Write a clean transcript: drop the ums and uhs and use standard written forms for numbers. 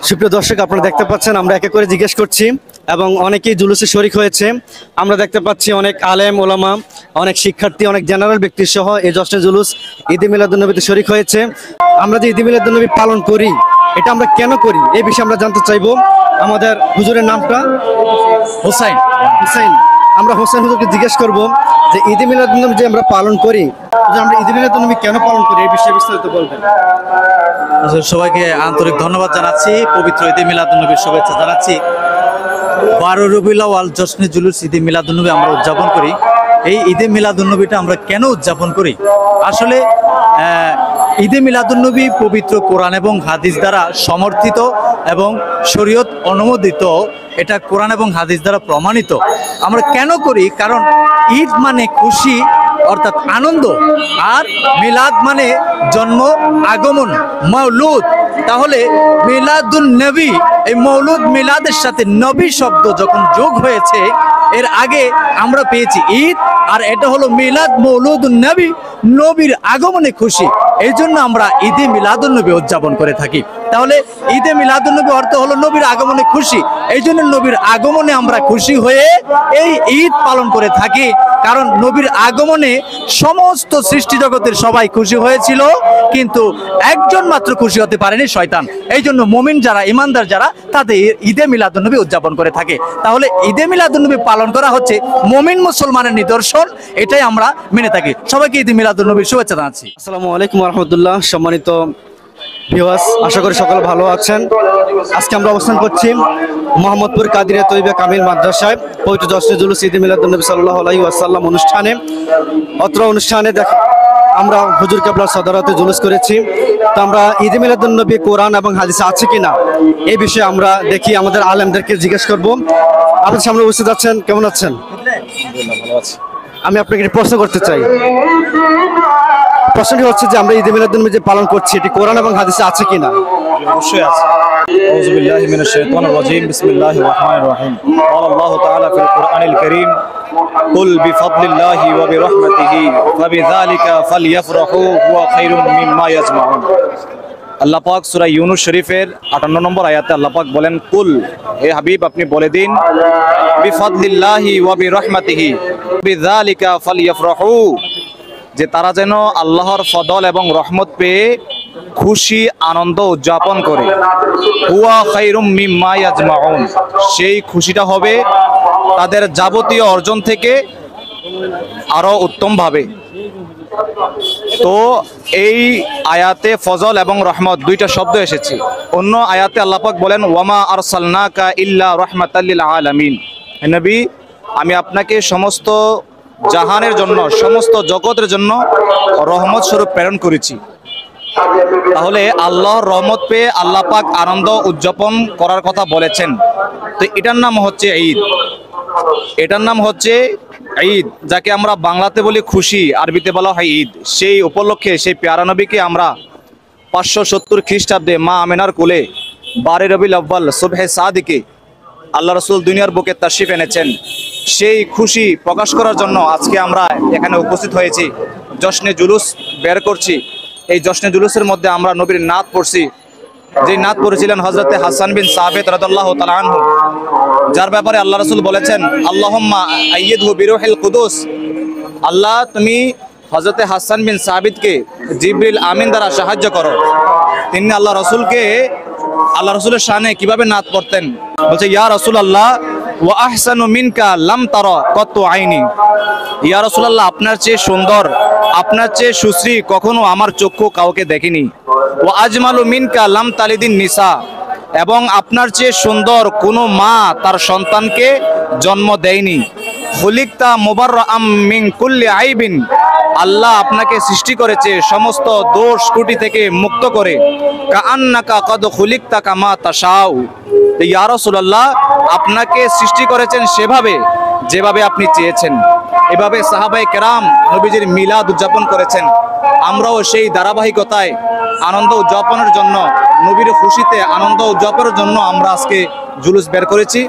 সুপ্রিয় দর্শক, আপনারা দেখতে পাচ্ছেন আমরা একে করে জিজ্ঞেস করছি এবং অনেকেই জুলুসে শরিক হয়েছে। আমরা দেখতে পাচ্ছি অনেক আলেম ওলামা, অনেক শিক্ষার্থী, অনেক জেনারেল ব্যক্তি সহ এই জশ্নে জুলুস ঈদে মিলাদুন্নবীতে শরিক হয়েছে। আমরা যে ঈদে মিলাদুন্নবী পালন করি, এটা আমরা কেন করি এই বিষয়ে আমরা জানতে চাইবো। আমাদের হুজুরের নামটা হুসাইন। হুসাইন। আমরা হোসেন হুজুরকে জিজ্ঞেস করব যে ঈদে মিলাদুন্নবী যে আমরা পালন করি, যে আমরা ঈদে মিলাদুন্নবী কেন পালন করি এই বিষয়ে বিস্তারিত বলবেন। সবাইকে আন্তরিক ধন্যবাদ জানাচ্ছি, পবিত্র ঈদে মিলাদুন্নবীর শুভেচ্ছা জানাচ্ছি। 12 রবিউল আউয়াল জশ্নে জুলুস ঈদে মিলাদুন্নবী আমরা উদযাপন করি। এই ঈদে মিলাদুন্নবীটা আমরা কেন উদযাপন করি? আসলে ঈদে মিলাদুন্নবী পবিত্র কোরআন এবং হাদিস দ্বারা সমর্থিত এবং শরীয়ত অনুমোদিত। এটা কোরআন এবং হাদিস দ্বারা প্রমাণিত। আমরা কেন করি? কারণ ঈদ মানে খুশি অর্থাৎ আনন্দ, আর মিলাদ মানে জন্ম, আগমন, মাওলুদ। তাহলে মিলাদুন নবী, এই মৌলুদ মিলাদের সাথে নবী শব্দ যখন যোগ হয়েছে, এর আগে আমরা পেয়েছি ঈদ, আর এটা হলো মিলাদ মৌলুদুন নবী, নবীর আগমনে খুশি। এই জন্য আমরা ঈদে মিলাদুন নবী উদযাপন করে থাকি। তাহলে ঈদে মিলাদুন নবী অর্থ হলো নবীর আগমনে খুশি। এই জন্য নবীর আগমনে আমরা খুশি হয়ে এই ঈদ পালন করে থাকি। কারণ নবীর আগমনে সমস্ত সৃষ্টি জগতের সবাই খুশি হয়েছিল, কিন্তু একজন মাত্র খুশি হতে পারেনি, শয়তান। এই জন্য মুমিন যারা, ইমানদার যারা, তাদের ঈদে মিলাদুন্নবী উদযাপন করে থাকে। তাহলে ঈদে মিলাদুন্নবী পালন করা হচ্ছে মুমিন মুসলমানের নিদর্শন, এটাই আমরা মেনে থাকি। সবাইকে ঈদে মিলাদুন্নবীর শুভেচ্ছা জানাচ্ছি। আসসালামু আলাইকুম ওয়া রাহমাতুল্লাহ। সম্মানিত ভিউয়ার্স, আশা করি সকলে ভালো আছেন। আজকে আমরা অবস্থান করছি মোহাম্মদপুর কাদিরিয়া তৈয়বা কামিল মাদ্রাসায় পবিত্র জশ্নে জুলুস ঈদে মিলাদুন্নবী সাল্লাল্লাহু আলাইহি ওয়াসাল্লাম অনুষ্ঠানে। অত্র অনুষ্ঠানে আমরা হুজুর কেবলার সদরতে জুলুস করেছি। তো আমরা ঈদে মিলাদুন্নবী কোরআন এবং হাদিসে আছে কিনা এই বিষয়ে আমরা দেখি, আমাদের আলেমদেরকে জিজ্ঞেস করব। আপনার সামনে উপস্থিত আছেন, কেমন আছেন? ভালো আছি। আমি আপনাকে একটি প্রশ্ন করতে চাই। প্রশ্নটি হচ্ছে যে আমরা ঈদে মিলাদুন্নবী যে পালন করছি, এটি কোরআন এবং হাদিসে আছে কিনা? অবশ্যই আছে। আউযু বিল্লাহি মিনাশ শাইতানির রাজীম। বিসমিল্লাহির রাহমানির রাহিম। ক্বালা আল্লাহু তাআলা ফিল কুরআনিল কারীম, কুল বিফাদলিল্লাহি ওয়া বিরহমাতিহি ফাবিযালিকা ফালইফরাহু হুয়া খায়রুম মিম্মা ইয়াজমাউন। আল্লাহ পাক সূরা ইউনূস শরীফের 58 নম্বর আয়াতে আল্লাহ পাক বলেন, কুল, হে হাবিব আপনি বলে দিন, বিফাদলিল্লাহি ওয়া বিরহমাতিহি বিযালিকা ফালইফরাহু, যে তারা যেন আল্লাহর ফদল এবং রহমত পেয়ে খুশি আনন্দ উদযাপন করে। হুয়া খায়রুম মিম্মা ইয়াজমাউন, সেই খুশিটা হবে তাদের যাবতীয় অর্জন থেকে আরো উত্তম ভাবে। তো এই আয়াতে ফজল এবং রহমত দুইটা শব্দ এসেছে। অন্য আয়াতে আল্লাহ পাক বলেন, ওয়ামা আরসালনাকা ইল্লা রাহমাতাল লিল আলামিন, হে নবী আমি আপনাকে সমস্ত জাহানের জন্য, সমস্ত জগতের জন্য রহমত স্বরূপ প্রেরণ করেছি। তাহলে আল্লাহর রহমত পেয়ে আল্লাহ পাক আনন্দ উদযাপন করার কথা বলেছেন। তো এটার নাম হচ্ছে ঈদ। এটার নাম হচ্ছে ঈদ, যাকে আমরা বাংলাতে বলি খুশি, আরবিতে বলা হয় ঈদ। সেই উপলক্ষে সেই পেয়ারা নবীকে আমরা 570 খ্রিস্টাব্দে মা আমেনার কোলে 12 রবিউল আউয়াল সুবহে সাদিকে আল্লাহ রাসূল দুনিয়ার বুকে তাশরিফ এনেছেন। সেই খুশি প্রকাশ করার জন্য আজকে আমরা এখানে উপস্থিত হয়েছি, জশ্নে জুলুস বের করছি। এই জশ্নে জুলুসের মধ্যে আমরা নবীর নাত পড়ছি, যে নাত পড়েছিলেন হযরতে হাসান বিন সাবিত রাদিয়াল্লাহু তাআলা আনহু, যার ব্যাপারে আল্লাহ রাসূল বলেছেন, আল্লাহুম্মা আইয়িদহু বিরূহিল কুদুস, আল্লাহ তুমি হযরতে হাসান বিন সাবিতকে জিবরিল আমিন দ্বারা সাহায্য করো। তিনি আল্লাহ রাসূলের শানে কিভাবে নাত পড়তেন, বলছে, ইয়া রাসূলুল্লাহ ওয়া আহসানু মিনকা লাম তারা কত আইনি, ইয়া রাসূলুল্লাহ আপনার চেয়ে সুন্দর, আপনার চেয়ে সুশ্রী কখনো আমার চক্ষু কাউকে দেখেনি। ওয়া আজমালু মিনকা লাম তালিদিন নিসা, এবং আপনার চেয়ে সুন্দর কোনো মা তার সন্তানকে জন্ম দেয়নি। খুলিকতা মুবাররাআম মিন কুল্লি আইবিন, আল্লাহ আপনাকে সৃষ্টি করেছে সমস্ত দোষ ত্রুটি থেকে মুক্ত করে। কাআন্নাকা কদ খুলিকতা কামা তাশাউ, ইয়া রাসূলুল্লাহ আপনাকে সৃষ্টি করেছেন সেভাবে যেভাবে আপনি চেয়েছেন। এভাবে সাহাবায়ে কেরাম নবীজির মিলাদ উদযাপন করেছেন। আমরাও সেই ধারাবাহিকতায় আনন্দ উদযাপনের জন্য, নবীর খুশিতে আনন্দ উদযাপনের জন্য আমরা আজকে জুলুস বের করেছি।